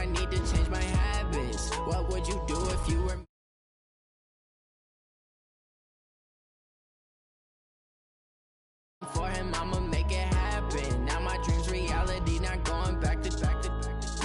need to change my habits. What would you do if you were for him? I'ma make it happen. Now my dreams reality, not going back to.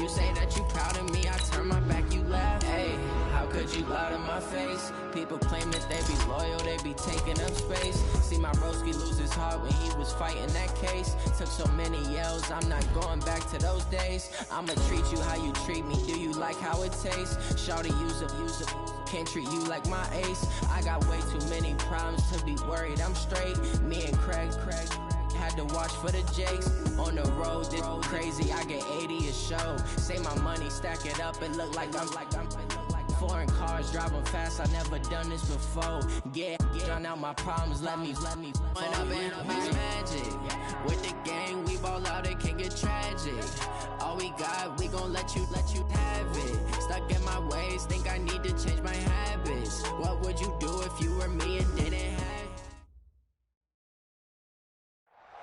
You say that you proud of me, I turn my back, you laugh. Hey, how could you lie to my face? People claim that they be loyal, they be taking up space. See my broski lose his heart when he was fighting that case. Took so many yells, I'm not going back to those days. I'ma treat you how you treat me, do you like how it tastes? Shawty, use a can't treat you like my ace. I got way too many problems to be worried, I'm straight. Me and Craig had to watch for the Jakes. On the road, this crazy, I get 80 a show. Say my money, stack it up, it look like I'm foreign cars, driving fast, I never done this before. Yeah, drown out my problems, let me When I've been up is magic. With the gang, we ball out, it can get tragic. All we got, we gon' let you have it. Stuck in my ways, think I need to change my habits. What would you do if you were me and didn't have?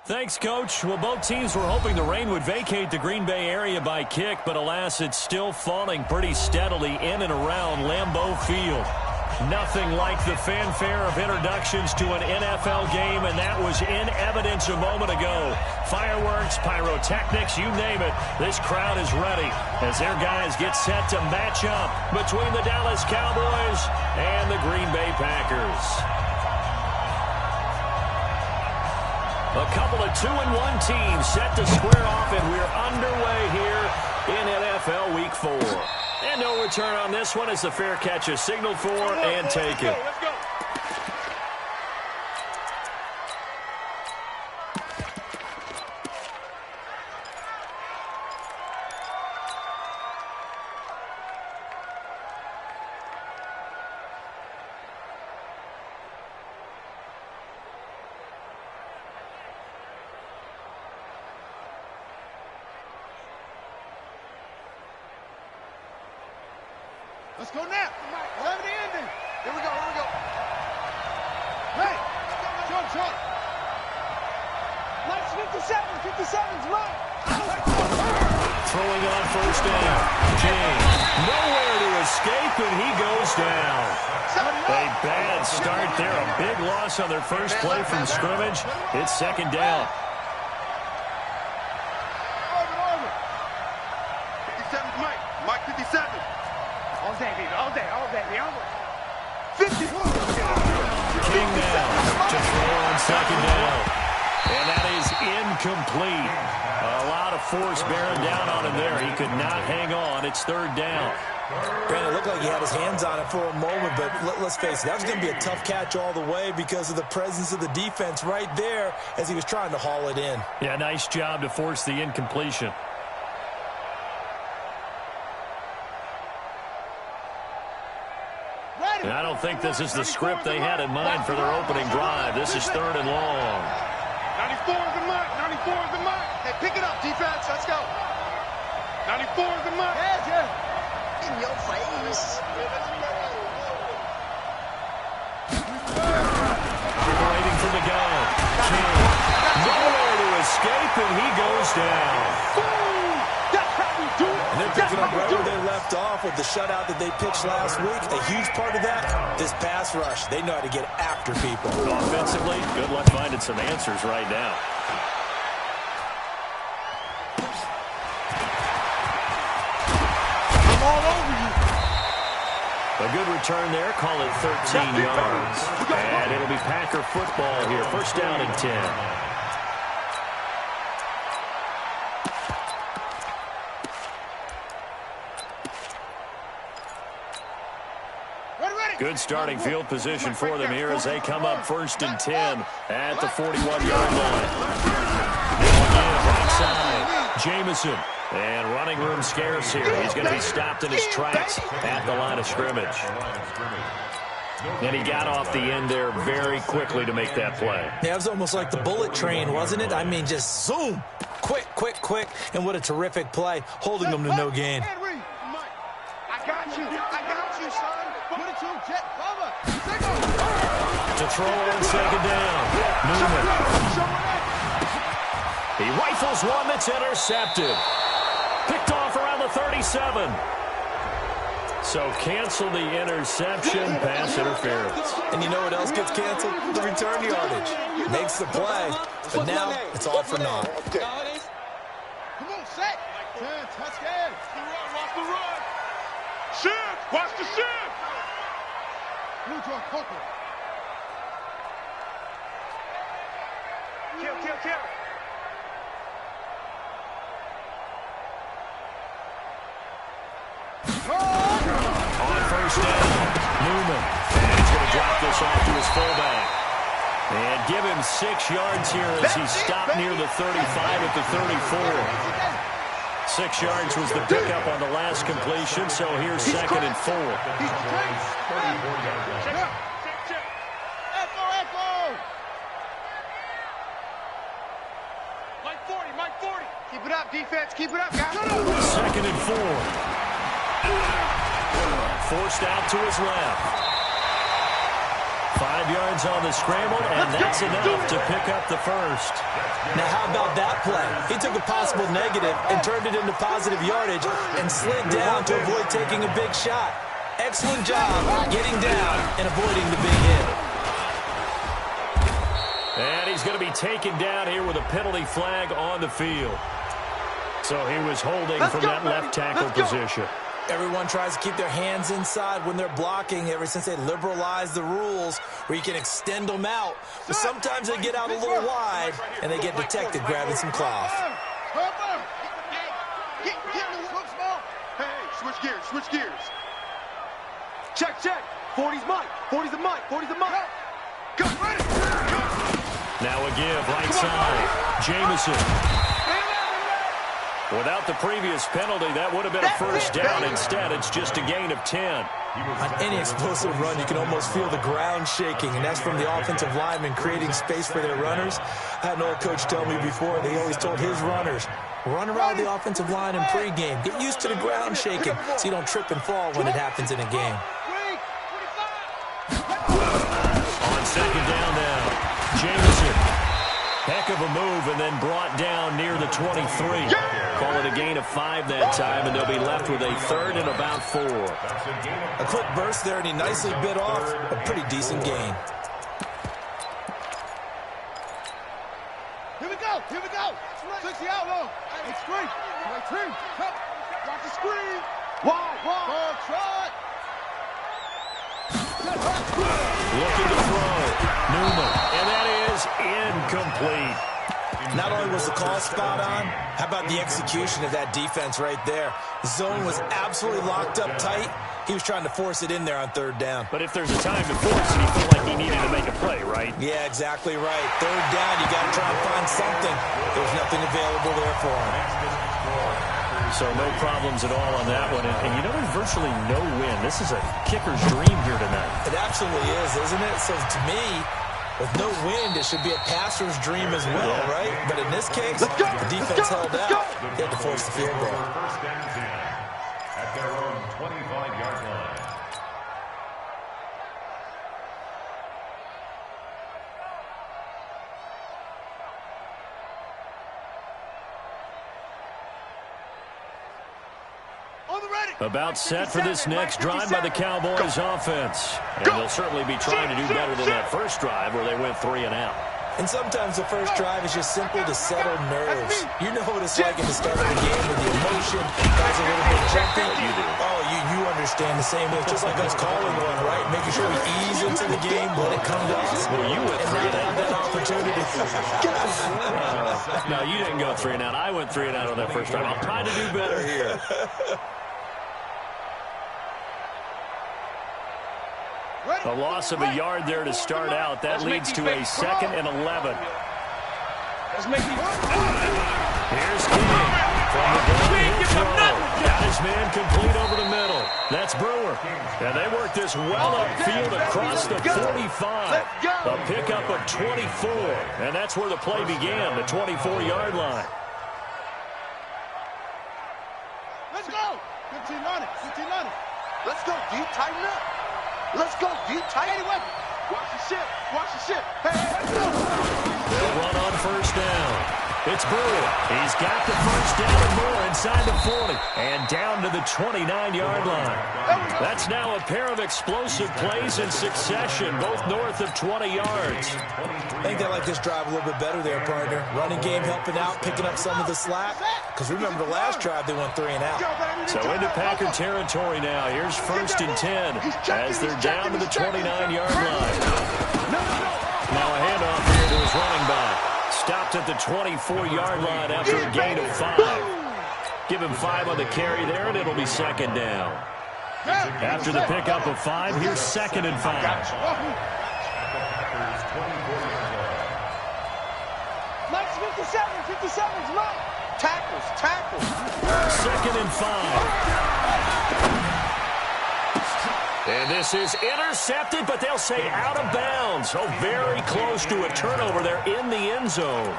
Thanks, Coach. Well, both teams were hoping the rain would vacate the Green Bay area by kick, but alas, it's still falling pretty steadily in and around Lambeau Field. Nothing like the fanfare of introductions to an NFL game, and that was in evidence a moment ago. Fireworks, pyrotechnics, you name it. This crowd is ready as their guys get set to match up between the Dallas Cowboys and the Green Bay Packers. A couple of 2-1 teams set to square off, and we're underway here in NFL Week 4. And no return on this one as the fair catch is signaled for and taken. Let's go. Let's go now. We'll have the ending. Here we go. Hey, short. Nice 57's right. Throwing on first down. James, nowhere to escape, and he goes down. A bad start there. A big loss on their first play from scrimmage. It's second down. 57's Mike 57. All day, baby. 50. King now to throw on second down. And that is incomplete. A lot of force bearing down on him there. He could not hang on. It's third down. Brandon, it looked like he had his hands on it for a moment, but let's face it, that was going to be a tough catch all the way because of the presence of the defense right there as he was trying to haul it in. Yeah, nice job to force the incompletion. And I don't think this is the script they had in mind for their opening drive. This is third and long. 94 is the mark. Hey, pick it up, defense. Let's go. 94 is the mark. Yeah. In your face. Waiting for the gun. King. Nowhere to escape, and he goes down. And they're picking up right where they left off with the shutout that they pitched last week. A huge part of that, this pass rush. They know how to get after people. Offensively, good luck finding some answers right now. I'm all over you. A good return there. Call it 13 yards. And it'll be Packer football here. First down and 10. Good starting field position for them here as they come up first and 10 at the 41-yard line. Right side, Jamison. And running room scarce here. He's going to be stopped in his tracks at the line of scrimmage. And he got off the end there very quickly to make that play. Yeah, it was almost like the bullet train, wasn't it? I mean, just zoom. Quick. And what a terrific play, holding them to no gain. I got you, son. Put it to him, Jet. Cover. To throw on second down. Newman. He rifles one that's intercepted. Picked off around the 37. 27. So cancel the interception, pass interference. And you know what else gets canceled? The return yardage. Makes the play, but now it's all for naught. Come on, set. 10, touchdown. Watch the run. Shift. Watch the shift. Blue draw, Coco. Kill. On first down, Newman. And he's going to drop this off to his fullback. And give him 6 yards here as he stopped near the 35 at the 34. 6 yards was the pickup on the last completion, so here's 2nd and 4. Mike 40. Keep it up, defense. Keep it up, guys. 2nd and 4. Forced out to his left. 5 yards on the scramble, and that's enough to pick up the first. Now, how about that play? He took a possible negative and turned it into positive yardage and slid down to avoid taking a big shot. Excellent job getting down and avoiding the big hit. And he's going to be taken down here with a penalty flag on the field. So he was holding from that left tackle position. Everyone tries to keep their hands inside when they're blocking ever since they liberalized the rules where you can extend them out. But sometimes they get out a little wide and they get detected grabbing some cloth. Hey, switch gears. Check. 40's Mike. 40's a Mike. Go, ready. Now a give, right side. Jameson. Without the previous penalty, that would have been a first down. Instead, it's just a gain of 10. On any explosive run, you can almost feel the ground shaking, and that's from the offensive linemen creating space for their runners. I had an old coach tell me before, and he always told his runners, run around the offensive line in pregame. Get used to the ground shaking so you don't trip and fall when it happens in a game. On 2nd down now, Jameson. Heck of a move, and then brought down near the 23. Call it a gain of 5 that time, and they'll be left with a 3rd and about 4. A quick burst there, and he nicely bit off a pretty decent gain. Here we go. 60 out long. It's screen. Right team. Watch the screen. Wide. Ball shot. Looking to throw. Newman. And that is incomplete. Not only was the call spot on, how about the execution of that defense right there? The zone was absolutely locked up tight. He was trying to force it in there on 3rd down. But if there's a time to force it, he felt like he needed to make a play, right? Yeah, exactly right. 3rd down, you got to try and find something. There's nothing available there for him. So no problems at all on that one. And you know, there's virtually no win. This is a kicker's dream here tonight. It absolutely is, isn't it? So to me, with no wind, it should be a passer's dream as well, right? But in this case, the defense held out. They had to force the field goal. First down and 10 at their own 25-yard line. About set for this next drive by the Cowboys offense. And they'll certainly be trying to do better than that first drive where they went 3 and out. And sometimes the first drive is just simple to settle nerves. You know what it's like at the start of the game with the emotion. Guys a little bit jumpy. You do. Oh, you understand the same way. Just like us calling one, right? Making sure we ease into the game, let it come to us. Well, you went 3 and out. That opportunity. No, you didn't go 3 and out. I went 3 and out on that first drive. I'll try to do better here. A loss of a yard there to start out. That leads to a 2nd and 11. Here's King from the downhill throw. Got his man complete over the middle. That's Brewer. And they work this well upfield across the 45. A pickup of 24. And that's where the play began, the 24-yard line. Let's go. 15 on it. Let's go, deep, tighten up. Let's go, deep, tighten up. Watch the ship. Hey, let's go. They'll run on first down. It's It's Brewer. He's got the first down and more inside the 40. And down to the 29-yard line. That's now a pair of explosive plays in succession, both north of 20 yards. I think they like this drive a little bit better there, partner. Running game helping out, picking up some of the slack. Because remember, the last drive, they went 3 and out. So into Packer territory now. Here's 1st and 10 as they're down to the 29-yard line. Now a handoff here to his running back. Stopped at the 24-yard line after a gain of 5. Give him 5 on the carry there, and it'll be 2nd down. After the pickup of 5, here's 2nd and 5. Mike's 57's Mike. Tackles. 2nd and 5. And this is intercepted, but they'll say out of bounds. Oh, very close to a turnover there in the end zone.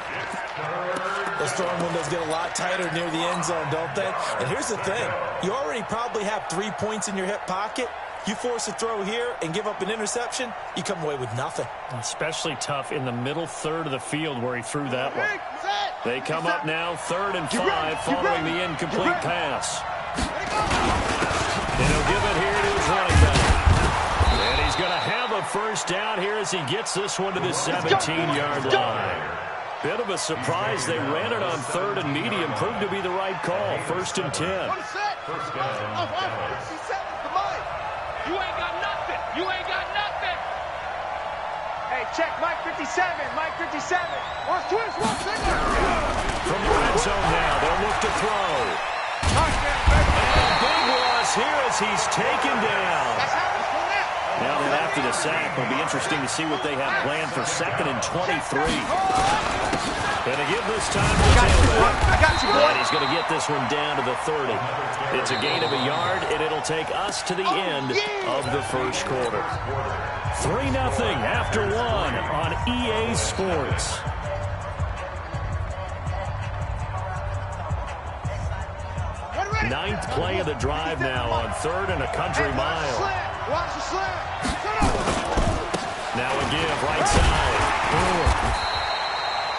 Those throwing windows get a lot tighter near the end zone, don't they? And here's the thing. You already probably have 3 points in your hip pocket. You force a throw here and give up an interception, you come away with nothing. Especially tough in the middle third of the field where he threw that one. They come up now 3rd and 5 following the incomplete pass. And he'll give it here to his running back. And he's going to have a first down here as he gets this one to the 17-yard line. Bit of a surprise. They ran it on 3rd and medium. Proved to be the right call. 1st and 10. You ain't got nothing. Hey, check Mike 57. Watch twist. From the red zone now, they'll look to throw. And a big loss here as he's taken down. Now that after the sack, it'll be interesting to see what they have planned for 2nd and 23. Going to give this time to the tailback. And he's going to get this one down to the 30. It's a gain of a yard, and it'll take us to the end of the first quarter. 3-0 after 1 on EA Sports. Ninth play of the drive now on 3rd and a country mile. Now a give, right side.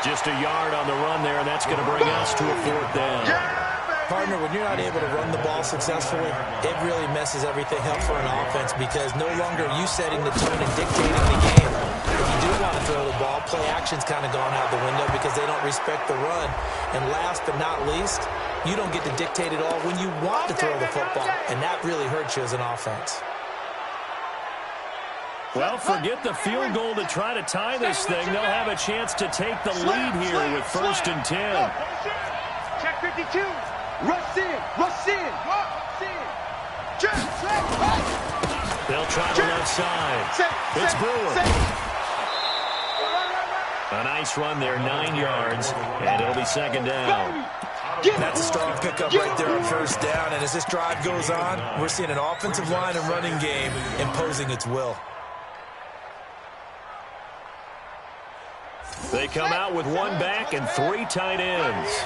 Just a yard on the run there, and that's going to bring us to a 4th down. Partner, when you're not able to run the ball successfully, it really messes everything up for an offense because no longer are you setting the tone and dictating the game. If you do want to throw the ball, play action's kind of gone out the window because they don't respect the run. And last but not least, you don't get to dictate it all when you want to throw the football, and that really hurts you as an offense. Well, forget the field goal to try to tie this thing. They'll have a chance to take the lead here with 1st and 10. Check 52. Rush in. They'll try the left side. It's Brewer. A nice run there, 9 yards, and it'll be 2nd down. That's a strong pickup right there on 1st down, and as this drive goes on, we're seeing an offensive line and running game imposing its will. They come out with 1 back and 3 tight ends.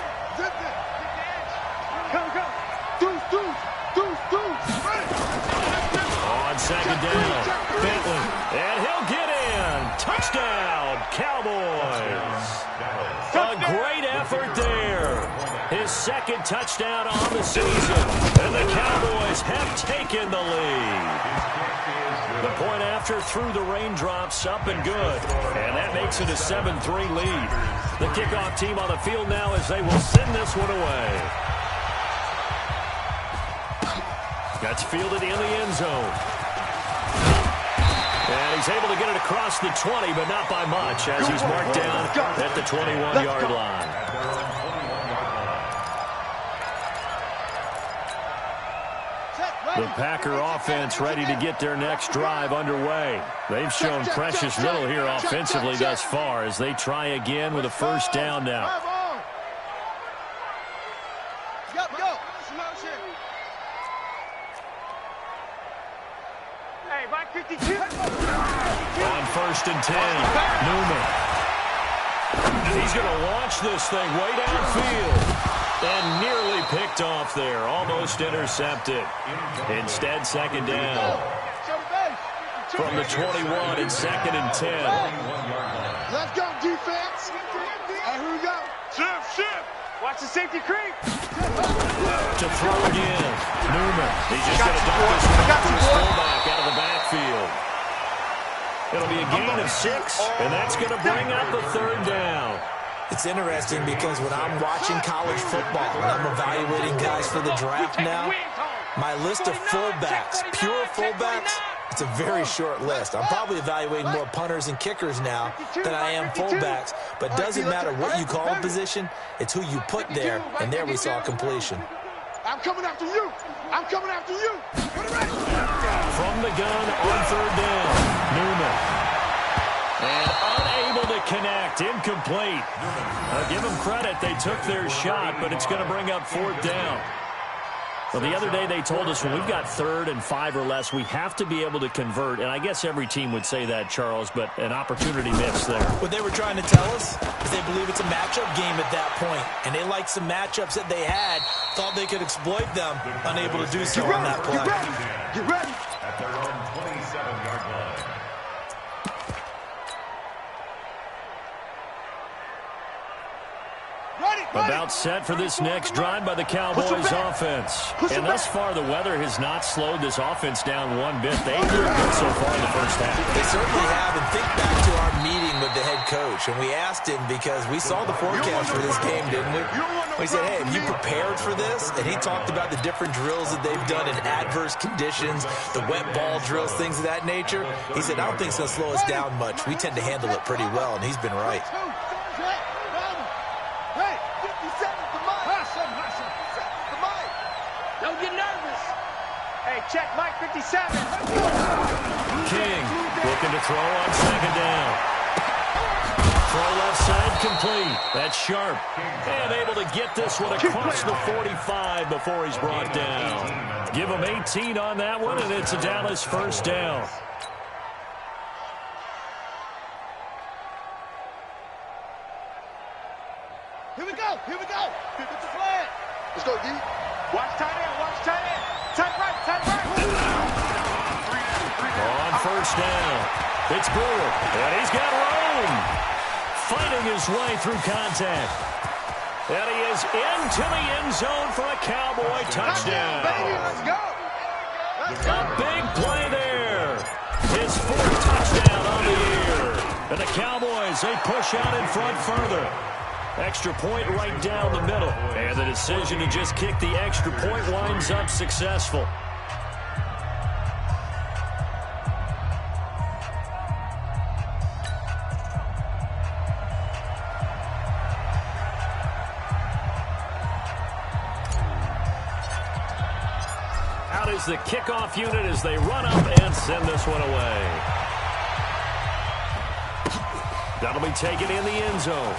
On 2nd down, Bentley, and he'll get in. Touchdown, Cowboys. A great effort there. His 2nd touchdown on the season, and the Cowboys have taken the lead. The point after through the raindrops, up and good. And that makes it a 7-3 lead. The kickoff team on the field now as they will send this one away. That's fielded in the end zone. And he's able to get it across the 20, but not by much, as he's marked down at the 21-yard line. The Packer offense ready to get their next drive underway. They've shown precious little here offensively thus far as they try again with a 1st down now. Hey, Mike 52. On 1st and 10, Newman. He's going to launch this thing way downfield. And nearly picked off there. Almost intercepted. Instead, 2nd down. From the 21 and 2nd and 10. Let's go, defense. Here we go. Shift. Watch the safety creep. To throw again. Newman. He's just going to dump this one off to his fullback out of the backfield. It'll be a gain of 6, and that's going to bring up the 3rd down. It's interesting because when I'm watching college football and I'm evaluating guys for the draft now, my list of fullbacks, pure fullbacks, it's a very short list. I'm probably evaluating more punters and kickers now than I am fullbacks, but it doesn't matter what you call a position, it's who you put there, and there we saw completion. I'm coming after you. I'm coming after you. From the gun on 3rd down, Newman. And unable to connect, incomplete. I'll give them credit, they took their shot, but it's going to bring up 4th down. Well, the other day they told us when we've got 3rd and 5 or less, we have to be able to convert. And I guess every team would say that, Charles, but an opportunity missed there. What they were trying to tell us is they believe it's a matchup game at that point. And they liked some matchups that they had, thought they could exploit them, unable to do so on that play. Get ready. At their own 27-yard line. About set for this next drive by the Cowboys offense. And thus far, the weather has not slowed this offense down one bit. They've looked good so far in the first half. They certainly have, and think back to our meeting with the head coach, and we asked him because we saw the forecast for this game, didn't we? We said, hey, have you prepared for this? And he talked about the different drills that they've done in adverse conditions, the wet ball drills, things of that nature. He said, I don't think it's going to slow us down much. We tend to handle it pretty well, and he's been right. Don't get nervous. Hey, check Mike 57. King looking to throw on 2nd down. Throw left side complete. That's sharp. And able to get this one across the 45 before he's brought down. Give him 18 on that one, and it's a Dallas 1st down. Here we go. Get the flag. Let's go, D. Watch tight end. Tight right. On 1st down, it's Brewer, and he's got room. Fighting his way through contact. And he is into the end zone for a Cowboy touchdown. Let's go. A big play there. His 4th touchdown on the year. And the Cowboys, they push out in front further. Extra point right down the middle. And the decision to just kick the extra point winds up successful. Out is the kickoff unit as they run up and send this one away. That'll be taken in the end zone.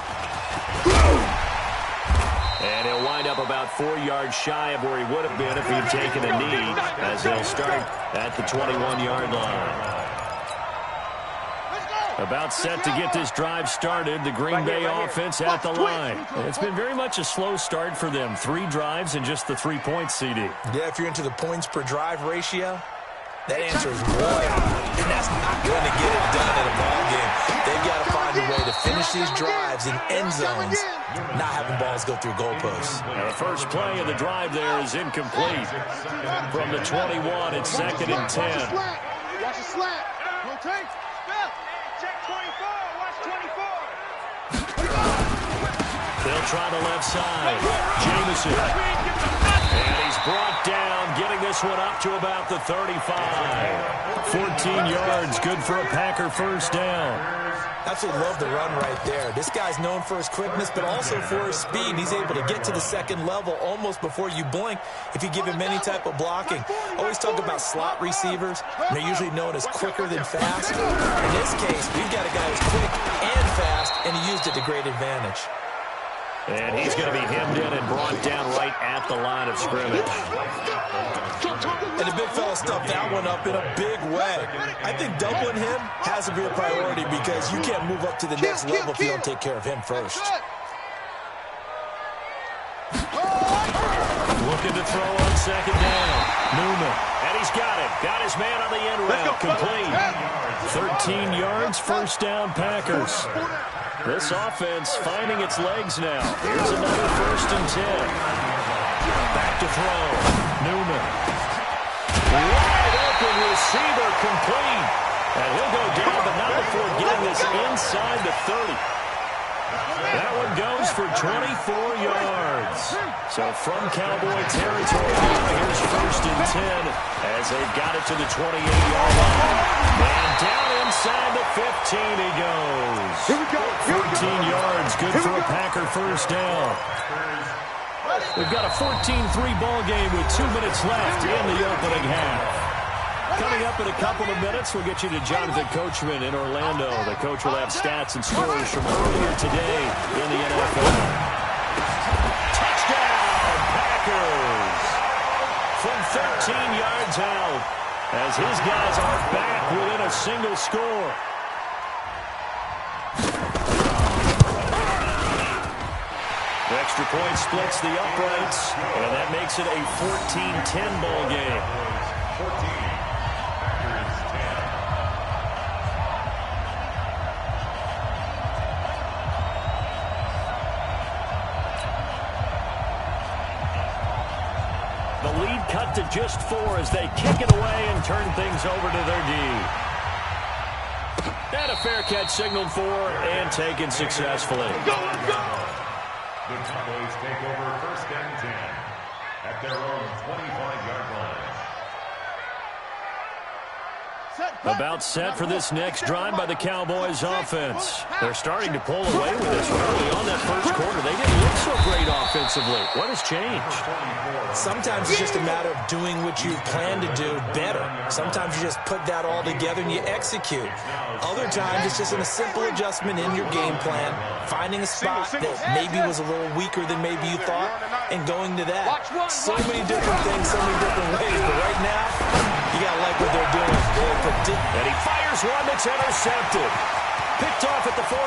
And he'll wind up about 4 yards shy of where he would have been if he'd taken a knee, as they'll start at the 21-yard line. About set to get this drive started, the Green Bay offense at the line. It's been very much a slow start for them. 3 drives and just the 3 points, CD. Yeah, if you're into the points per drive ratio, that answer is 1. And that's not going to get it done in a ball game. They've got to find a way to finish these drives in end zones, not having balls go through goalposts. Now the first play of the drive there is incomplete. From the 21, it's 2nd and 10. Watch the slant. Rotate. Check 24. Watch 24. They'll try the left side. Jameson. And he's brought down, getting this one up to about the 35. 14 yards, good for a Packer 1st down. Absolutely love the run right there. This guy's known for his quickness, but also for his speed. He's able to get to the 2nd level almost before you blink if you give him any type of blocking. Always talk about slot receivers. They're usually known as quicker than fast. In this case, we've got a guy who's quick and fast, and he used it to great advantage. And he's going to be hemmed in and brought down right at the line of scrimmage. And the big fella stuffed that one up in a big way. I think doubling him has to be a priority because you can't move up to the next level if you don't take care of him first. Looking to throw on 2nd down. Newman. And he's got it. Got his man on the end route. Complete. 13 yards, 1st down Packers. This offense finding its legs now. Here's another 1st and 10. Back to throw. Newman. Wide open receiver complete. And he'll go down, but not before getting this inside the 30. That one goes for 24 yards. So from Cowboy territory, here's 1st and 10 as they've got it to the 28-yard line. And down inside the 15 he goes. Here we go. 14 yards, good for a Packer 1st down. We've got a 14-3 ball game with 2 minutes left in the opening half. Coming up in a couple of minutes, we'll get you to Jonathan Coachman in Orlando. The coach will have stats and scores from earlier today in the NFL. Touchdown, Packers! From 13 yards out, as his guys are back within a single score. The extra point splits the uprights, and that makes it a 14-10 ball game. 14. The lead cut to just 4 as they kick it away and turn things over to their D. And a fair catch signaled for and taken successfully. Go, let's go! The Cowboys take over 1st and 10 at their own 25-yard line. About set for this next drive by the Cowboys offense. They're starting to pull away with this early on that 1st quarter. They didn't look so great offensively. What has changed? Sometimes it's just a matter of doing what you plan to do better. Sometimes you just put that all together and you execute. Other times it's just a simple adjustment in your game plan, finding a spot that maybe was a little weaker than maybe you thought, and going to that. So many different things, so many different ways, but right now, you got to like what they're doing. And he fires one that's intercepted. Picked off at the 48.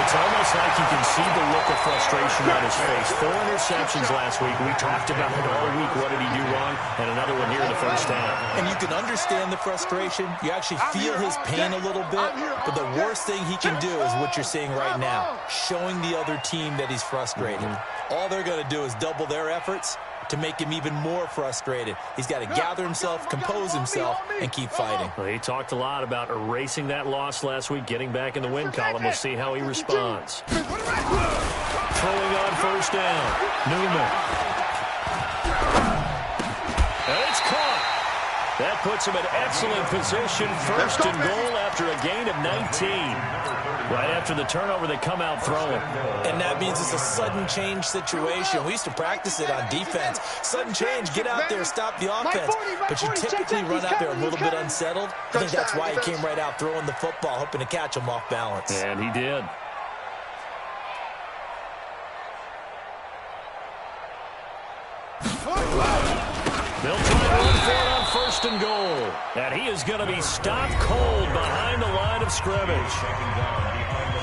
It's almost like you can see the look of frustration on his face. 4 interceptions last week. We talked about it all week. What did he do wrong? And another one here in the 1st half. And you can understand the frustration. You actually feel his pain a little bit. But the worst thing he can do is what you're seeing right now, showing the other team that he's frustrated. All they're going to do is double their efforts to make him even more frustrated. He's got to gather himself, compose himself, and keep fighting. Well, he talked a lot about erasing that loss last week, getting back in the win column. We'll see how he responds. Throwing on 1st down. Newman. And it's caught. That puts him in excellent position. 1st and goal after a gain of 19. Right after the turnover, they come out throwing. And that means it's a sudden change situation. We used to practice it on defense. Sudden change, get out there, stop the offense. But you typically run out there a little bit unsettled. I think that's why he came right out throwing the football, hoping to catch him off balance. And he did. They'll try to run for it on 1st and goal. And he is going to be stopped cold behind the line of scrimmage.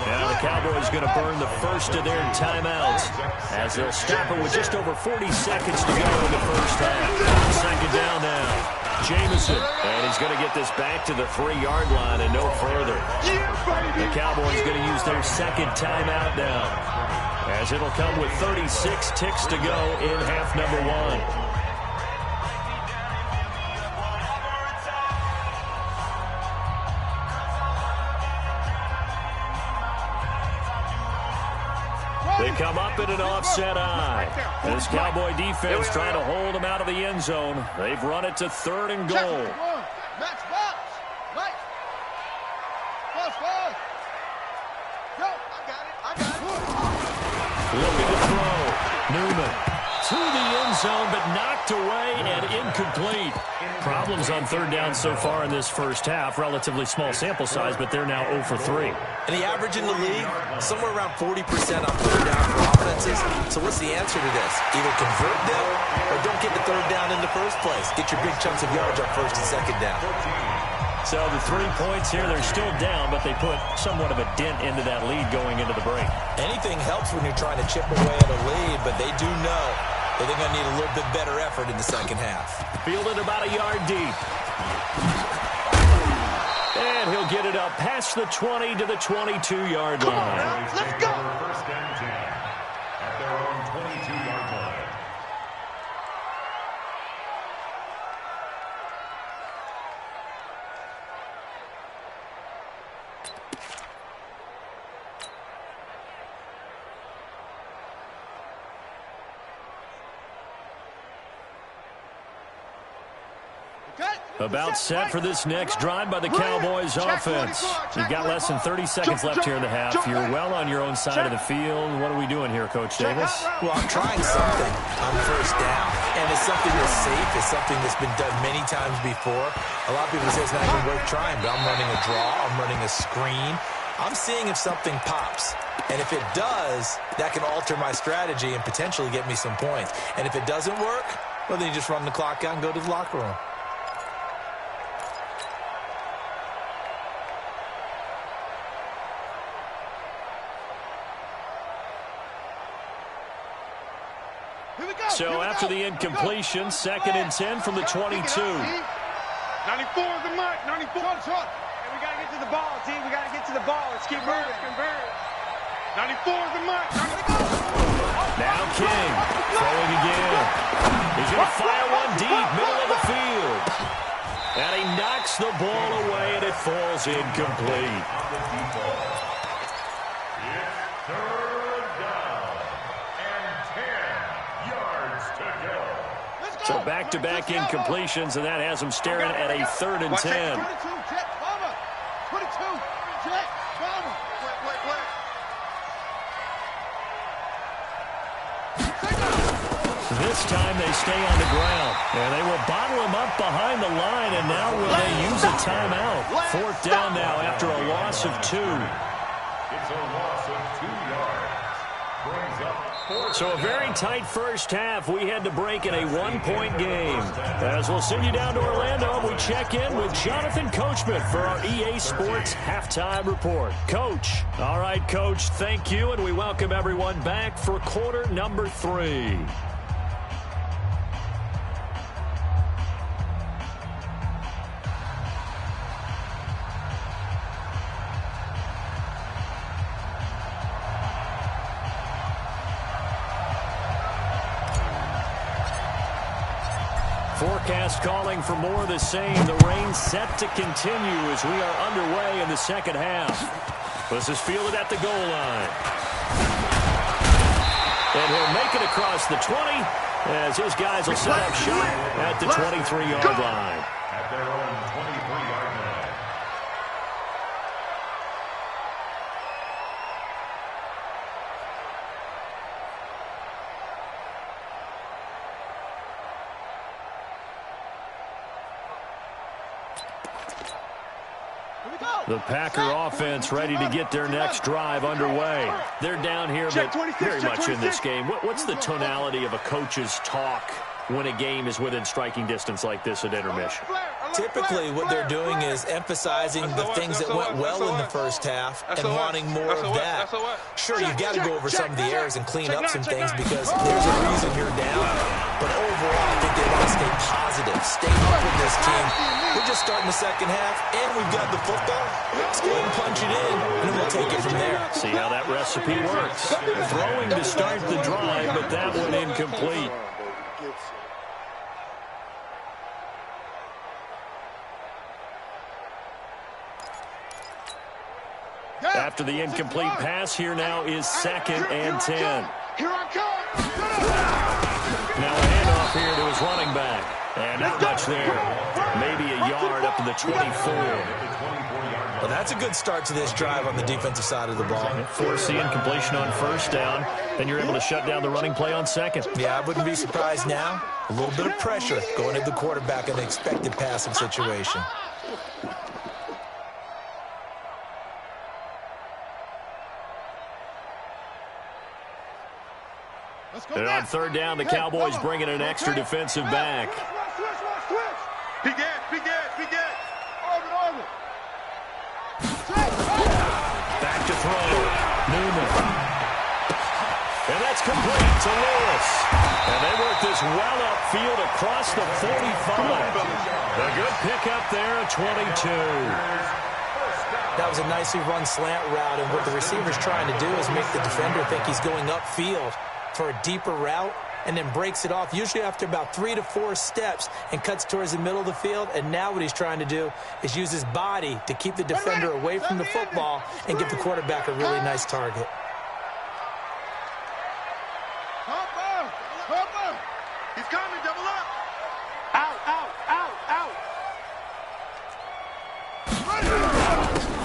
Now the Cowboys going to burn the 1st of their timeouts as they'll stop it with just over 40 seconds to go in the 1st half. 2nd down now. Jamison, and he's going to get this back to the 3-yard line and no further. The Cowboys going to use their 2nd timeout now, as it'll come with 36 ticks to go in half number 1. They come up in an offset eye. This Cowboy defense trying to hold them out of the end zone. They've run it to 3rd and goal. Max box. Mike. Box. Go. I got it. Looking to throw. Newman to the end zone, but knocked away and incomplete. Problems on 3rd down so far in this 1st half. Relatively small sample size, but they're now 0 for 3. And the average in the league, somewhere around 40% on 3rd down for offenses. So what's the answer to this? Either convert them or don't get the 3rd down in the first place. Get your big chunks of yards on 1st and 2nd down. So the 3 points here, they're still down, but they put somewhat of a dent into that lead going into the break. Anything helps when you're trying to chip away at a lead, but they do know that they're going to need a little bit better effort in the 2nd half. Fielded about a yard deep. And he'll get it up past the 20 to the 22-yard line. Let's go. First and 10 at their own 22-yard line. About set for this next drive by the Cowboys offense. You've got less than 30 seconds left here in the half. You're well on your own side of the field. What are we doing here, Coach Davis? Well, I'm trying something on first down, and it's something that's safe. It's something that's been done many times before. A lot of people say it's not even worth trying, but I'm running a draw. I'm running a screen. I'm seeing if something pops. And if it does, that can alter my strategy and potentially get me some points. And if it doesn't work, well, then you just run the clock out and go to the locker room. So after the incompletion, 2nd and 10 from the 22. 94 is the mark. 94. Hey, we got to get to the ball, team. We got to get to the ball. Let's keep moving. 94 is the mark. Now King throwing again. He's going to fire one deep, middle of the field. And he knocks the ball away, and it falls incomplete. So back-to-back incompletions, and that has him staring at a 3rd and 10. 22, Jet, Palmer. 22, Jet, Palmer. This time they stay on the ground, and they will bottle him up behind the line, and now will they use a timeout? 4th down now after a loss of 2. It's a loss of 2 yards. Brings up 4th. So a very tight first half. We had to break in a 1-point game. As we'll send you down to Orlando, we check in with Jonathan Coachman for our EA Sports Halftime Report. Coach. All right, Coach, thank you, and we welcome everyone back for quarter number 3. Forecast calling for more of the same. The rain set to continue as we are underway in the second half. This is fielded at the goal line. And he'll make it across the 20 as his guys will set up shop at the 23-yard line. At their own 23-yard line. The Packer offense ready to get their next drive underway. They're down here, but very much in this game. What's the tonality of a coach's talk when a game is within striking distance like this at intermission? Typically, what they're doing is emphasizing the things that went well in the first half and wanting more of that. Sure, you've got to go over some of the errors and clean up some things because there's a reason you're down. But overall, I think they want to stay positive, stay up with this team. We're just starting the second half, and we've got the football. Let's go and punch it in, and then we'll take it from there. See how that recipe works. Throwing to start the drive, but that one incomplete. After the incomplete pass, here now is 2nd and 10. Here I come. Now a handoff here to his running back. And not much there. Maybe a yard up to the 24. Well, that's a good start to this drive on the defensive side of the ball. Force the incompletion on first down. Then you're able to shut down the running play on 2nd. Yeah, I wouldn't be surprised now. A little bit of pressure going at the quarterback in an expected passing situation. And on 3rd down, the Cowboys bring in an extra defensive back. Big end. Orbit. Back to throw. Newman. And that's complete to Lewis. And they work this well upfield across the 45. A good pickup there at 22. That was a nicely run slant route, and what the receiver's trying to do is make the defender think he's going upfield for a deeper route, and then breaks it off, usually after about 3 to 4 steps, and cuts towards the middle of the field. And now what he's trying to do is use his body to keep the defender away from the football and give the quarterback a really nice target. He's coming, double up. Out, out, out, out.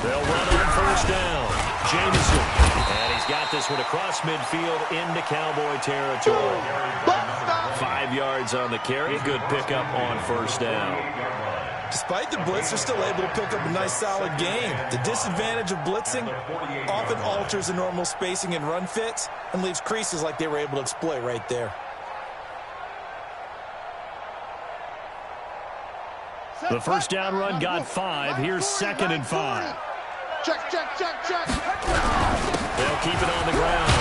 They'll run on first down. Jameson. And he's got this one across midfield into Cowboy territory. 5 yards on the carry. Good pickup on first down. Despite the blitz, they're still able to pick up a nice, solid game. The disadvantage of blitzing often alters the normal spacing and run fits and leaves creases like they were able to exploit right there. The first down run got 5. Here's 2nd and 5. Check, check, check, check. They'll keep it on the ground.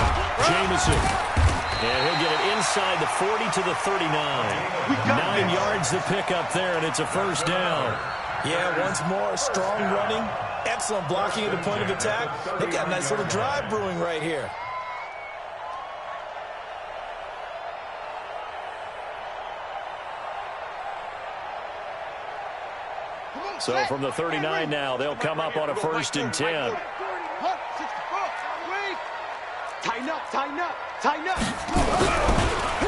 Jameson. And he'll get it inside the 40 to the 39. 9 yards to pick up there, and it's a first down. Yeah, once more, strong running, excellent blocking at the point of attack. They've got a nice little drive brewing right here. So from the 39 now, they'll come up on a 1st and 10. Tighten up, tighten up, tighten up.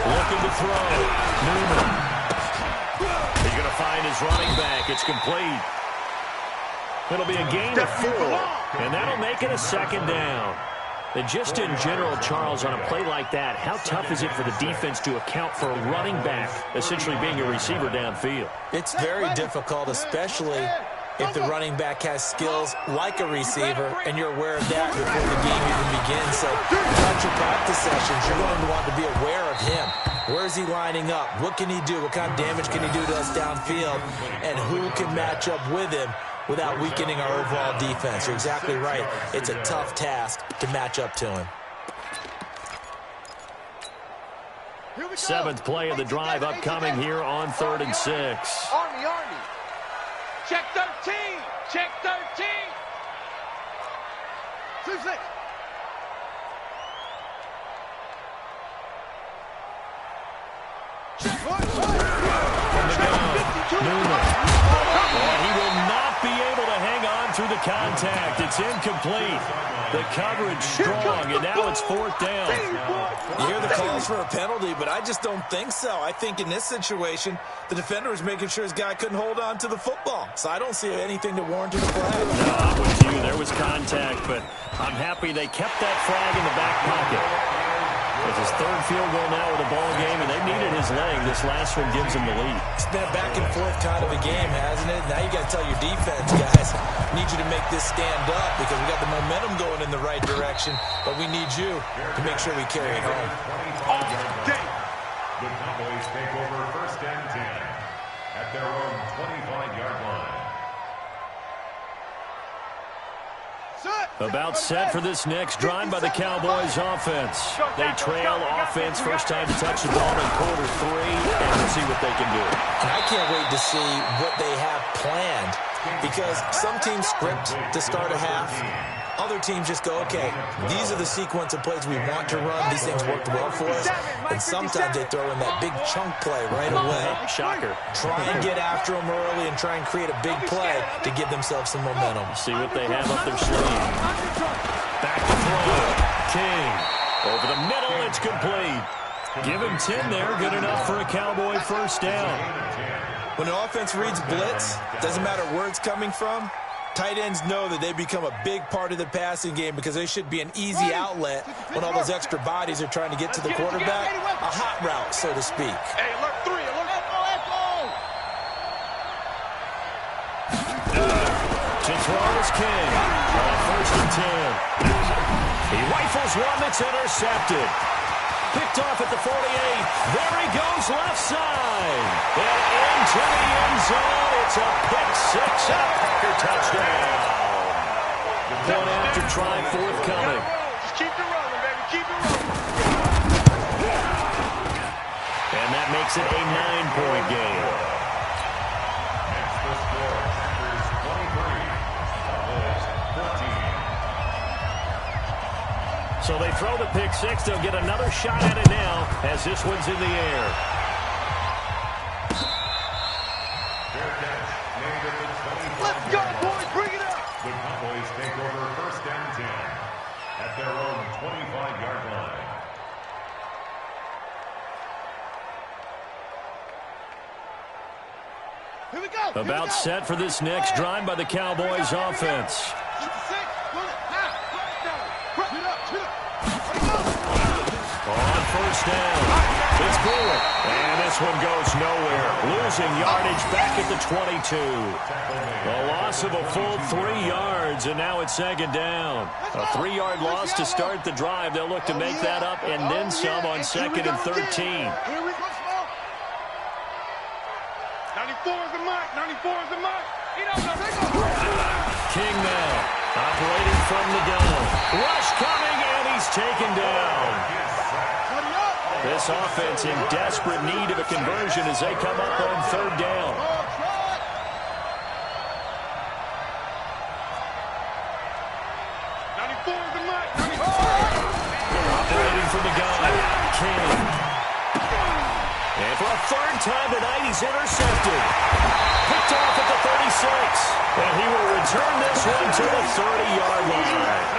Looking to throw. Newman. He's going to find his running back. It's complete. It'll be a gain of 4, and that'll make it a 2nd down. And just in general, Charles, on a play like that, how tough is it for the defense to account for a running back essentially being a receiver downfield? It's very difficult, especially if the running back has skills like a receiver, and you're aware of that before the game even begins. So throughout your practice sessions, you're going to want to be aware of him. Where is he lining up? What can he do? What kind of damage can he do to us downfield? And who can match up with him without weakening our overall defense? You're exactly right. It's a tough task to match up to him. 7th play of the drive upcoming here on 3rd and 6. Army, Army. Check 13. Check 13. 2-6. From the gun, Newman. And he will not be able to hang on through the contact. It's incomplete. The coverage strong, and now it's 4th down. You hear the calls for a penalty, but I just don't think so. I think in this situation, the defender was making sure his guy couldn't hold on to the football. So I don't see anything to warrant a flag. No, I'm with you. There was contact, but I'm happy they kept that flag in the back pocket. It's his 3rd field goal now with a ball game, and they needed his leg. This last one gives him the lead. It's been a back-and-forth kind of a game, hasn't it? Now you got to tell your defense, guys, need you to make this stand up because we got the momentum going in the right direction, but we need you to make sure we carry it home. The Cowboys take over 1st and 10 at their own 25-yard line. About set for this next drive by the Cowboys offense. They trail offense, first time to touch the ball in quarter 3, and we'll see what they can do. And I can't wait to see what they have planned because some teams script to start a half. Other teams just go, okay, these are the sequence of plays we want to run. These things worked well for us. And sometimes they throw in that big chunk play right away. Shocker. Try and get after them early and try and create a big play to give themselves some momentum. See what they have up their sleeve. Back to throw. King. Over the middle, it's complete. Give him 10 there. Good enough for a Cowboy 1st down. When the offense reads blitz, doesn't matter where it's coming from, tight ends know that they become a big part of the passing game because they should be an easy outlet when all those extra bodies are trying to get to the quarterback. A hot route, so to speak. Hey, alert 3, alert. To throw is King. On 1st and 10. He rifles one that's intercepted. Picked off at the 48. There he goes, left side. And into the end zone. It's a pick 6 and a Packer touchdown. Point after try forthcoming. Just keep it rolling, baby. Keep it rolling. And that makes it a 9-point game. Next, the score, Packers 23, Cowboys So they throw the pick six. They'll get another shot at it now as this one's in the air. Let's go, boys. Bring it up. The Cowboys take over first and 10 at their own 25-yard line. Here we go. About set for this next drive by the Cowboys offense. On first down, it's Brewer. And this one goes nowhere. Losing yardage back at the 22. A loss of a full 3 yards, and now it's second down. A 3-yard loss to start the drive. They'll look to make that up and then some on second and 13. 94 is the mark. 94 is the mark. King now, operating from the gun. Rush coming, and he's taken down. This offense in desperate need of a conversion as they come up on third down. 94 is the mark. Operating from the gun. King. And for a third time tonight, he's intercepted. Picked off at the 36. And he will return this one to the 30-yard line.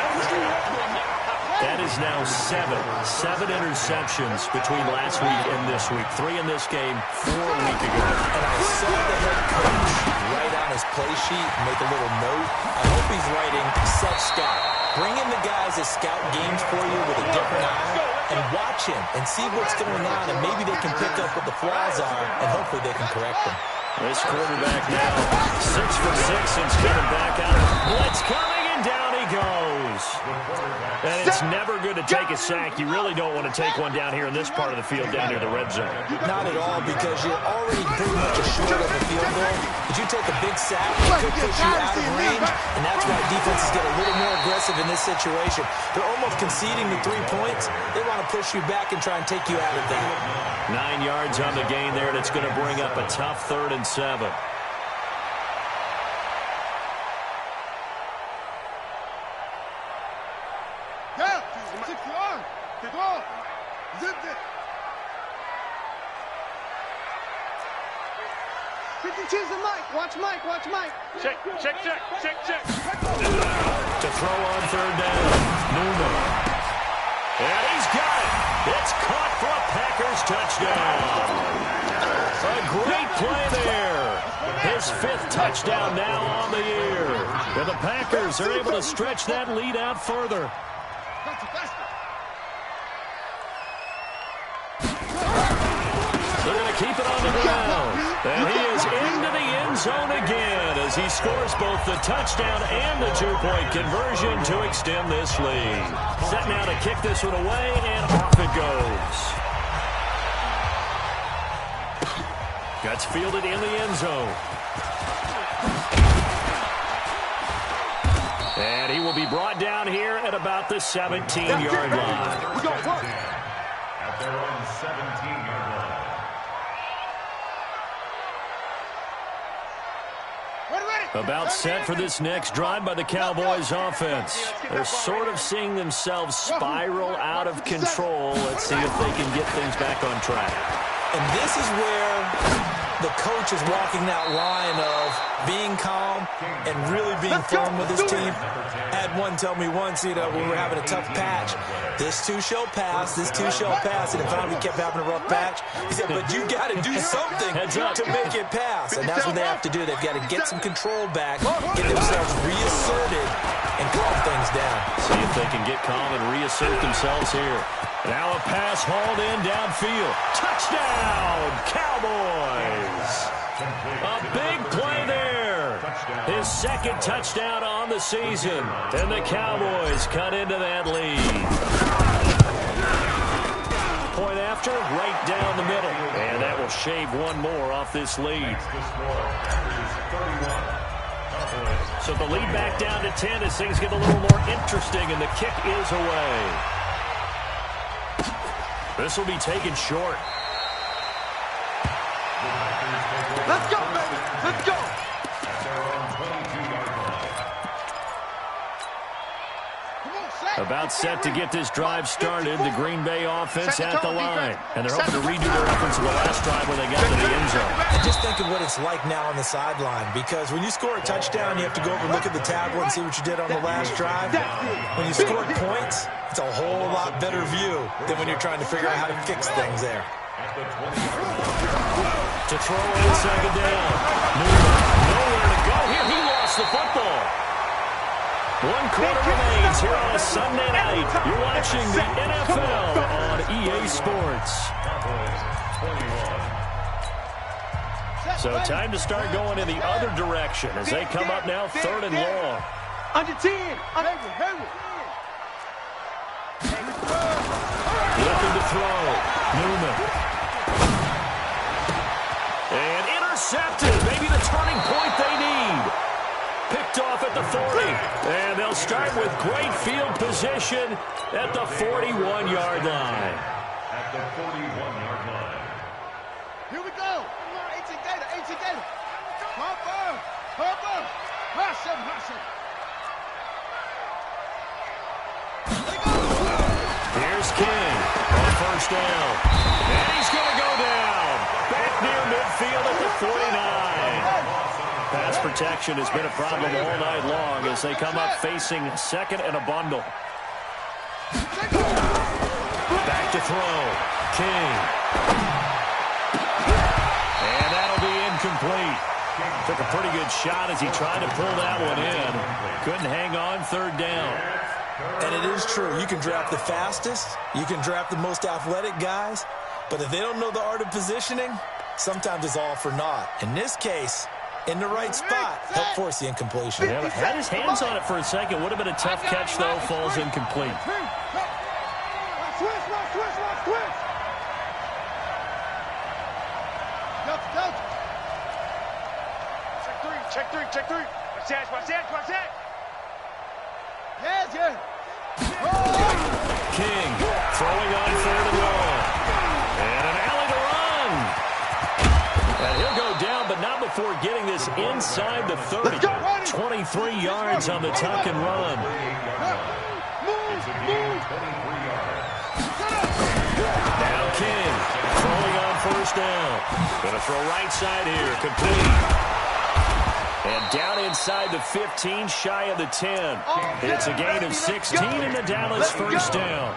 That is now seven interceptions between last week and this week. 3 in this game, 4 a week ago. And I saw the head coach write on his play sheet, make a little note. I hope he's writing self-scout. Bring in the guys that scout games for you with a different eye and watch him and see what's going on, and maybe they can pick up what the flaws are, and hopefully they can correct them. This quarterback now 6 for 6 since coming back out. Blitz coming, and down he goes. And it's never good to take a sack. You really don't want to take one down here in this part of the field, down near the red zone. Not at all, because you're already pretty much assured of a field goal. But you take a big sack, it could push you out of range, and that's why defenses get a little more aggressive in this situation. They're almost conceding the 3 points. They want to push you back and try and take you out of that. 9 yards on the gain there, and it's going to bring up a tough 3rd and 7. Yeah, 6 yards. Take off. Zip it. 52's the Mike. Watch Mike. Watch Mike. Check. To throw on 3rd down, Newman. And he's got it. It's caught for a Packers touchdown. A great play there. His 5th touchdown now on the year. And the Packers are able to stretch that lead out further. They're going to keep it on the ground. And he is into the end zone again as he scores both the touchdown and the 2-point conversion to extend this lead. Set now to kick this one away, and off it goes. Gets fielded in the end zone. And he will be brought down here at about the 17-yard line. At their own 17-yard line. About set for this next drive by the Cowboys offense. They're sort of seeing themselves spiral out of control. Let's see if they can get things back on track. And this is where the coach is walking that line of being calm and really being firm with his team. I had one tell me once, we were having a tough patch. This too shall pass, this too shall pass. And in fact, we kept having a rough patch. He said, but you got to do something to make it pass. And that's what they have to do. They've got to get some control back, get themselves reasserted, and calm things down. See if they can get calm and reassert themselves here. Now a pass hauled in downfield. Touchdown, Cowboys! A big play there. His 2nd touchdown on the season. And the Cowboys cut into that lead. Point after, right down the middle. And that will shave one more off this lead. So the lead back down to 10 as things get a little more interesting, and the kick is away. This will be taken short. Let's go, baby. Let's go. At their own 22-yard line. Come on, Shaq. About set to get this drive started. The Green Bay offense at the line. And they're hoping to redo their efforts of the last drive where they got to the end zone. And just think of what it's like now on the sideline, because when you score a touchdown, you have to go over and look at the tablet and see what you did on the last drive. When you scored points, it's a whole lot better view than when you're trying to figure out how to fix things there. To throw on second down. Nowhere to go here. He lost the football. 1 quarter remains here on a Sunday night. You're watching the NFL on EA Sports. So time to start going in the other direction as they come up now 3rd and long. Under 10. Looking to throw. Newman. And intercepted. Maybe the turning point they need. Picked off at the 40. And they'll start with great field position at the 41-yard line. At the 41-yard line. Here we go. 18 Gator. Hopper. Hustle. Here's King on 1st down. And he's going to go down. Back near midfield at the 49. Pass protection has been a problem all night long as they come up facing 2nd and a bundle. Back to throw. King. And that'll be incomplete. Took a pretty good shot as he tried to pull that one in. Couldn't hang on 3rd down. And it is true. You can draft the fastest. You can draft the most athletic guys. But if they don't know the art of positioning, sometimes it's all for naught. In this case, in the right spot, help force the incompletion. Yeah, had his hands on it for a second. Would have been a tough catch, though. Falls incomplete. Check three. Watch that. Yes. King throwing on 3rd and long. And an alley to run. And he'll go down, but not before getting this inside the 30. 23 yards on the tuck and run. Now King throwing on 1st down. Going to throw right side here. Complete. And down inside the 15, shy of the 10. It's a gain of 16 in the Dallas 1st down.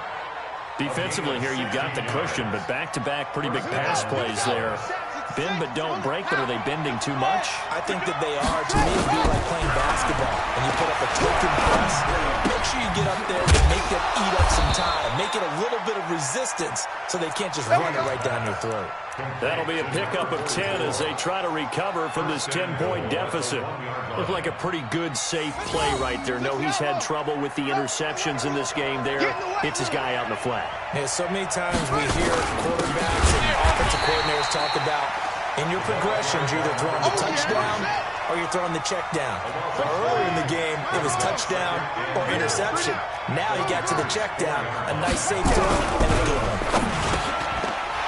Defensively here, you've got the cushion, but back-to-back pretty big pass plays there. Bend but don't break, but are they bending too much? I think that they are. To me, it'd be like playing basketball. When you put up a token press, make sure you get up there and make them eat up some time. Make it a little bit of resistance so they can't just run it right down your throat. That'll be a pickup of 10 as they try to recover from this 10-point deficit. Looked like a pretty good, safe play right there. No, he's had trouble with the interceptions in this game there. Hits his guy out in the flat. Yeah, so many times we hear quarterbacks and offensive coordinators talk about in your progressions, you're either throwing the touchdown or you're throwing the check down. Well, earlier in the game, it was touchdown or interception. Now he got to the check down, a nice safe throw, and a good one.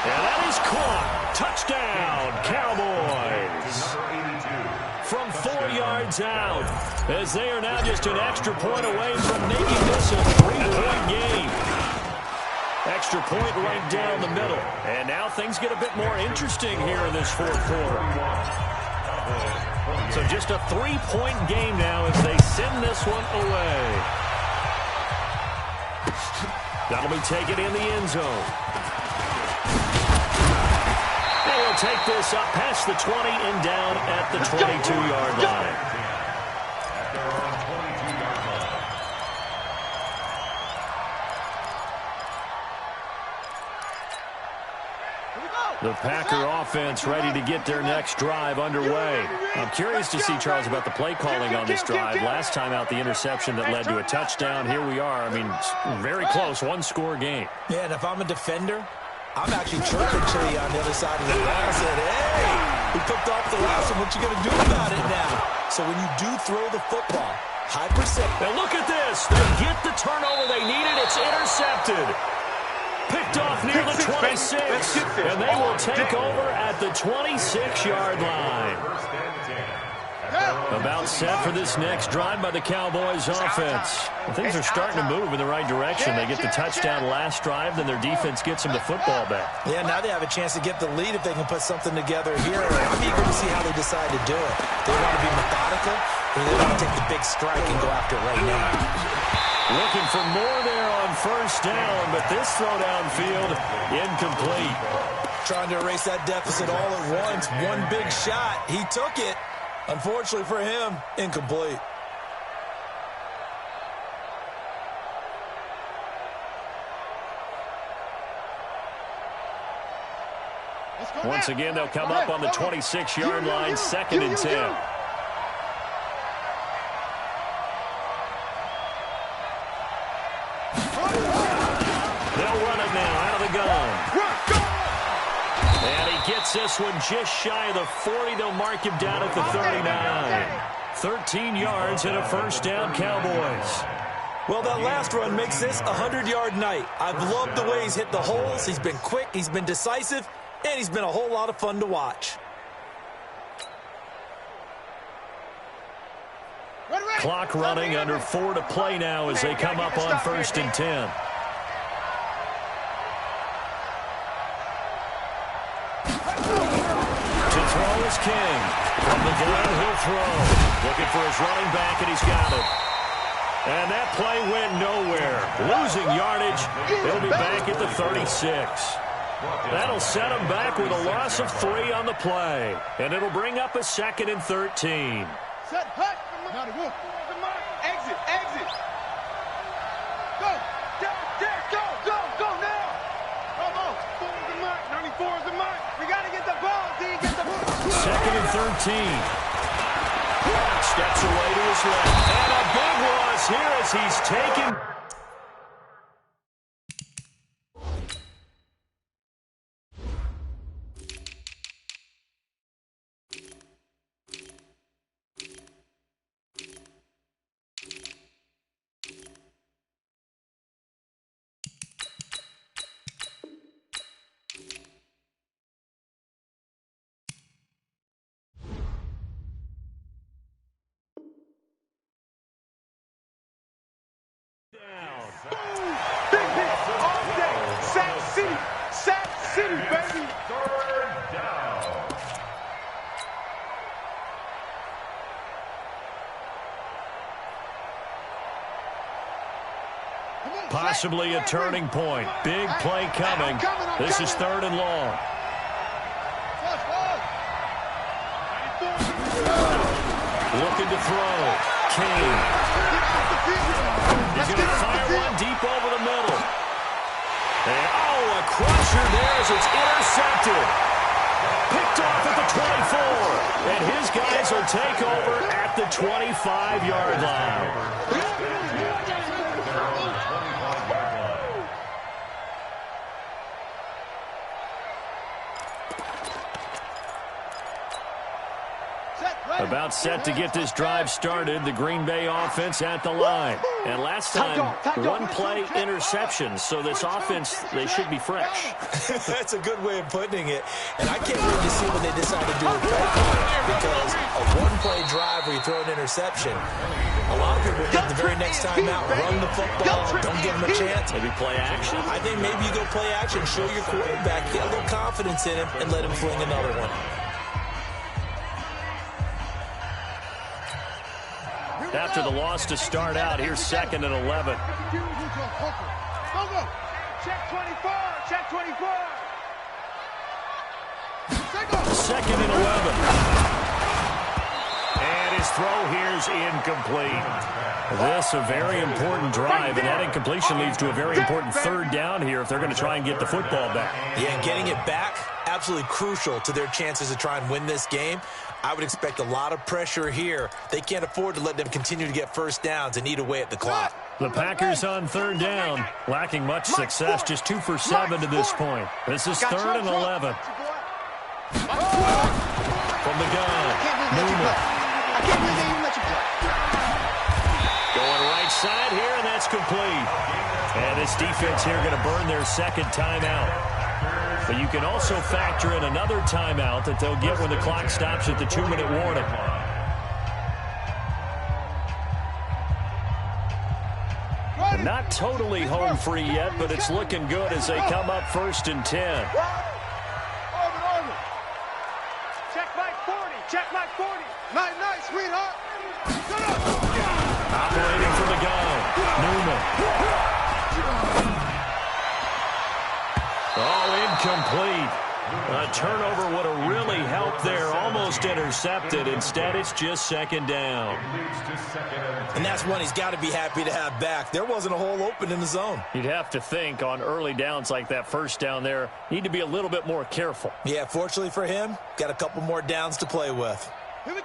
And that is caught. Touchdown, Cowboys. From 4 yards out, as they are now just an extra point away from making this a 3-point game. Extra point right down the middle. And now things get a bit more interesting here in this 4th quarter. So just a 3-point game now as they send this one away. That'll be taken in the end zone. They'll take this up past the 20 and down at the 22-yard line. The Packer offense ready to get their next drive underway. I'm curious to see, Charles, about the play calling on this drive. Last time out, the interception that led to a touchdown. Here we are. I mean, very close, 1-score game. Yeah, and if I'm a defender, I'm actually chirping Chili on the other side of the line. I said, hey, we picked off the last one. What you going to do about it now? So when you do throw the football, high percent. And look at this. They get the turnover they needed. It's intercepted. Picked off near the 26. And they will take over at the 26-yard line. About set for this next drive by the Cowboys offense. Things are starting to move in the right direction. They get the touchdown last drive, then their defense gets them the football back. Yeah, now they have a chance to get the lead if they can put something together here. I'm eager to see how they decide to do it. They want to be methodical, or they want to take the big strike and go after it right now. Looking for more there on first down, but this throw downfield incomplete. Trying to erase that deficit all at once. One big shot. He took it. Unfortunately for him, incomplete. Once again, they'll come up on the 26-yard line, 2nd and 10. They'll run it now out of the gun. And he gets this one just shy of the 40. They'll mark him down at the 39. 13 yards and a first down, Cowboys. Well, that last run makes this a 100-yard night. I've loved the way he's hit the holes. He's been quick, he's been decisive, and he's been a whole lot of fun to watch. Clock running, under 4 to play now as they come up on 1st and 10. To throw is King. From the gun, he'll throw. Looking for his running back, and he's got it. And that play went nowhere. Losing yardage. He'll be back at the 36. That'll set him back with a loss of 3 on the play. And it'll bring up a 2nd and 13. Set, hut. Now the wolf. Exit, exit. Go. Go now. Come on. 4 is the mark. 94 is the mark. We got to get the ball, D. Get the ball. 2nd and 13. Steps away to his left. And a big loss here as he's taken. City, baby. 3rd down. Possibly a turning point. Big play coming. This is 3rd and long. Looking to throw. King. He's going to fire one deep over the middle. And, a crusher there as it's intercepted. Picked off at the 24. And his guys will take over at the 25-yard line. About set to get this drive started. The Green Bay offense at the line. And last time, one play interception. So this offense, they should be fresh. That's a good way of putting it. And I can't wait to see what they decide to do with that. Because a one-play drive where you throw an interception, a lot of people think the very next time out, run the football, don't give them a chance. Maybe play action? I think maybe you go play action, show your quarterback, get a little confidence in him, and let him fling another one. After the loss to start out, here's 2nd and 11. Go. Check 24. Check 24. 2nd and 11. And his throw here's incomplete. This a very important drive, and that incompletion leads to a very important 3rd down here if they're going to try and get the football back. Yeah, getting it back, absolutely crucial to their chances to try and win this game. I would expect a lot of pressure here. They can't afford to let them continue to get first downs and eat away at the clock. The Packers on 3rd down, lacking much success, just 2 for 7 to this point. This is 3rd and 11. From the gun, Newman. Going right side here, and that's complete. And this defense here going to burn their 2nd timeout. But you can also factor in another timeout that they'll get when the clock stops at the 2-minute warning. Not totally home free yet, but it's looking good as they come up 1st and 10. Check Mike 40. Check Mike 40. Night, night, sweetheart. Operating from the gun. Newman. Oh, incomplete. A turnover would have really helped there. Almost intercepted. Instead, it's just 2nd down. And that's one he's got to be happy to have back. There wasn't a hole open in the zone. You'd have to think on early downs like that 1st down there, need to be a little bit more careful. Yeah, fortunately for him, got a couple more downs to play with.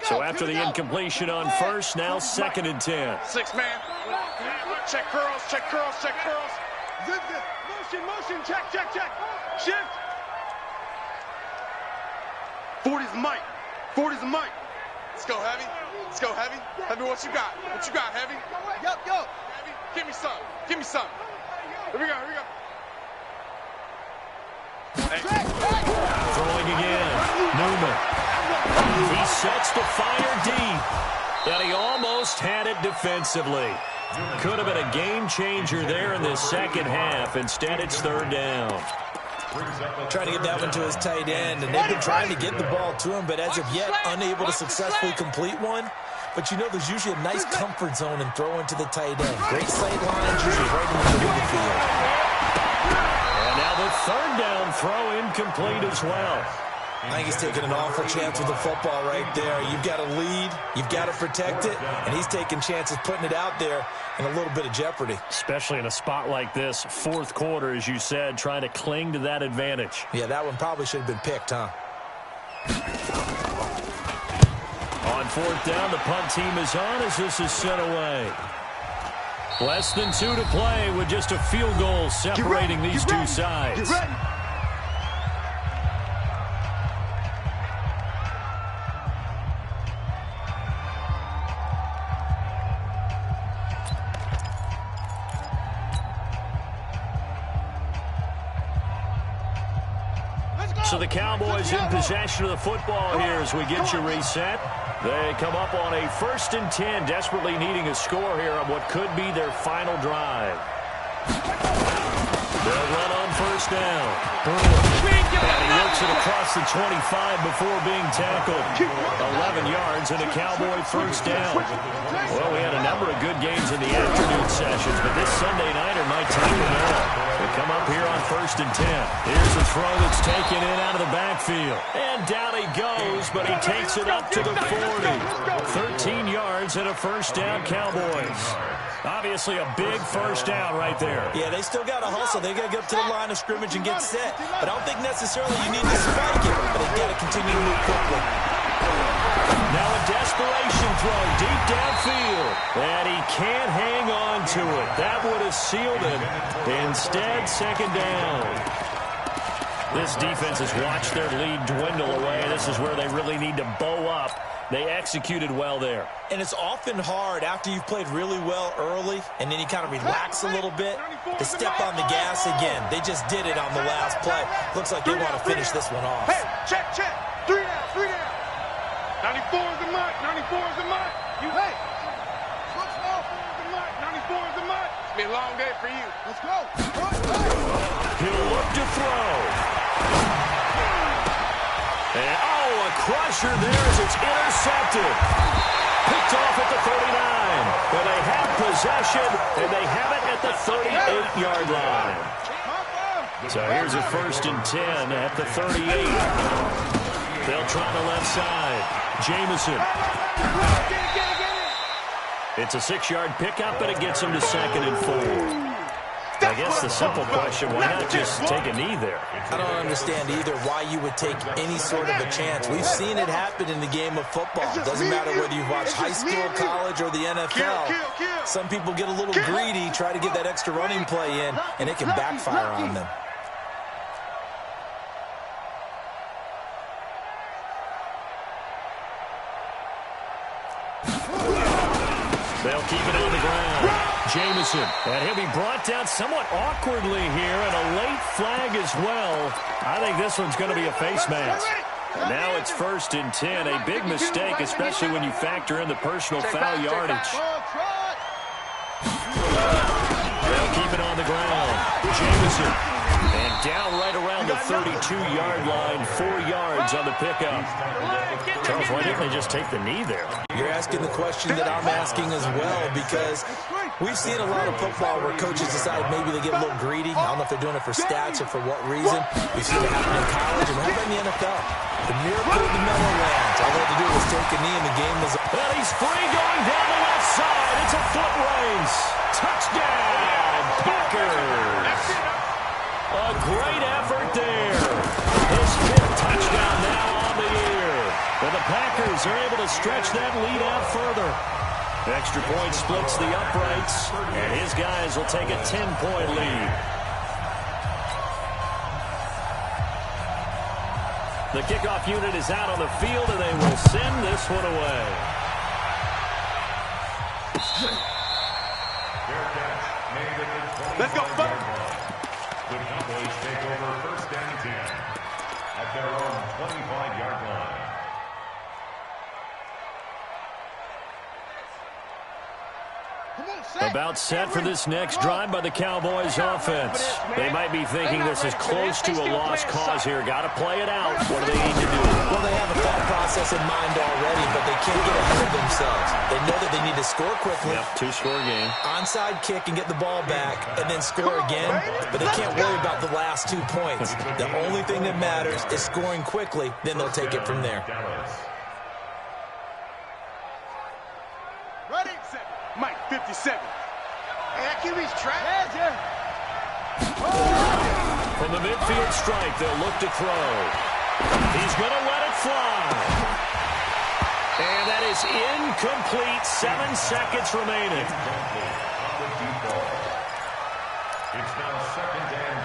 So after the incompletion on 1st, now 2nd and 10. 6 man. Check curls, check curls, check curls. Zip, zip. Motion, motion. Check, check, check. Shift. 40's the mic. 40's the mic. Let's go, Heavy. Let's go, Heavy. Heavy, what you got? What you got, Heavy? Yup, yup. Heavy, give me some. Give me some. Here we go, here we go. Hey. Throwing again. Newman. He sets the fire deep. And he almost had it defensively. Could have been a game changer there in this 2nd half. Instead, it's 3rd down. Trying to get that one to his tight end, and they've been trying to get the ball to him, but as of yet, unable to successfully complete one. But you know, there's usually a nice comfort zone in throwing to the tight end. Great sight lines, usually right in the middle of the field. And now the 3rd down throw incomplete as well. I think he's taking an awful chance with the football right there. You've got to lead, you've got to protect it, and he's taking chances putting it out there in a little bit of jeopardy. Especially in a spot like this, 4th quarter, as you said, trying to cling to that advantage. Yeah, that one probably should have been picked, huh? On 4th down, the punt team is on as this is sent away. Less than 2 to play with just a field goal separating these two sides. So the Cowboys in possession of the football here as we get you reset. They come up on a 1st and 10, desperately needing a score here on what could be their final drive. They'll run on 1st down. And he works it across the 25 before being tackled. 11 yards and a Cowboy 1st down. Well, we had a number of good games in the afternoon sessions, but this Sunday nighter might take them all. They come up here on 1st and 10. Here's a throw that's taken in out of the backfield. And down he goes, but he takes it up to the 40. 13 yards and a 1st down Cowboys. Obviously a big 1st down right there. Yeah, they still got to hustle. They got to get up to the line of scrimmage and get set. But I don't think necessarily you need to spike it, but they got to continue to move quickly. Now a desperation throw deep downfield. And he can't hang on to it. That would have sealed it. Instead, 2nd down. This defense has watched their lead dwindle away. This is where they really need to bow up. They executed well there. And it's often hard after you've played really well early and then you kind of relax a little bit to step on the gas again. They just did it on the last play. Looks like they want to finish this one off. Hey, check, check. 3 down, 3 down. 94 is the mark. 94 is the mark. You, hey. Look, 94 is the mark. 94 is the mark. It's been a long day for you. Let's go. He'll look to throw. And, a crusher there as it's intercepted. Picked off at the 39. But they have possession, and they have it at the 38-yard line. So here's a 1st and 10 at the 38. They'll try the left side. Jamison. It's a 6-yard pickup, but it gets him to 2nd and 4. I guess the simple question, why not just take a knee there? I don't understand either why you would take any sort of a chance. We've seen it happen in the game of football. Doesn't matter whether you've watched high school, college, or the NFL. Some people get a little greedy, try to get that extra running play in, and it can backfire on them. They'll keep it on the ground. Jamison, and he'll be brought down somewhat awkwardly here, and a late flag as well. I think this one's going to be a face mask. And now it's 1st and 10, a big mistake, especially when you factor in the personal foul yardage. on the ground. Jameson. And down right around the 32-yard line. 4 yards on the pickup. Charles, why didn't they just take the knee there? You're asking the question that I'm asking as well, because we've seen a lot of football where coaches decide maybe they get a little greedy. I don't know if they're doing it for stats or for what reason. We've seen it happen in college, and how about in the NFL? The miracle of the Meadowlands. All they had to do was take a knee, and the game was... Well, he's free going down the left side. It's a foot race. Touchdown, Packers. A great effort there. His 5th touchdown now on the year. And the Packers are able to stretch that lead out further. Extra point splits the uprights, and his guys will take a 10-point lead. The kickoff unit is out on the field, and they will send this one away. Let's go, fuck. The Cowboys take over 1st and 10 at their own 25-yard line. About set for this next drive by the Cowboys offense. They might be thinking this is close to a lost cause here. Got to play it out. What do they need to do? Well, they have a thought process in mind already, but they can't get ahead of themselves. They know that they need to score quickly. Yep, 2-score game. Onside kick and get the ball back, and then score again. But they can't worry about the last 2 points. The only thing that matters is scoring quickly. Then they'll take it from there. Ready, set. Mike, 57. Hey, that QB's trapped. Yeah. From the midfield strike, they'll look to throw. He's going to let it fly. And that is incomplete. 7 seconds remaining. It's now 2nd and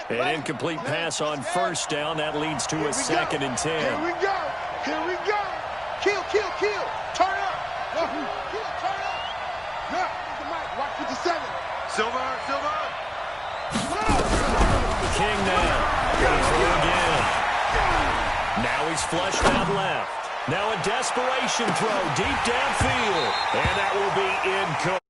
10. An incomplete pass on 1st down. That leads to a 2nd and 10. Here we go. Here we go. Kill. Turn up. Kill, turn up. Look, the mic. Watch 57. Silver. King now. Throw again. Now he's flushed out left. Now a desperation throw deep downfield. And that will be incomplete.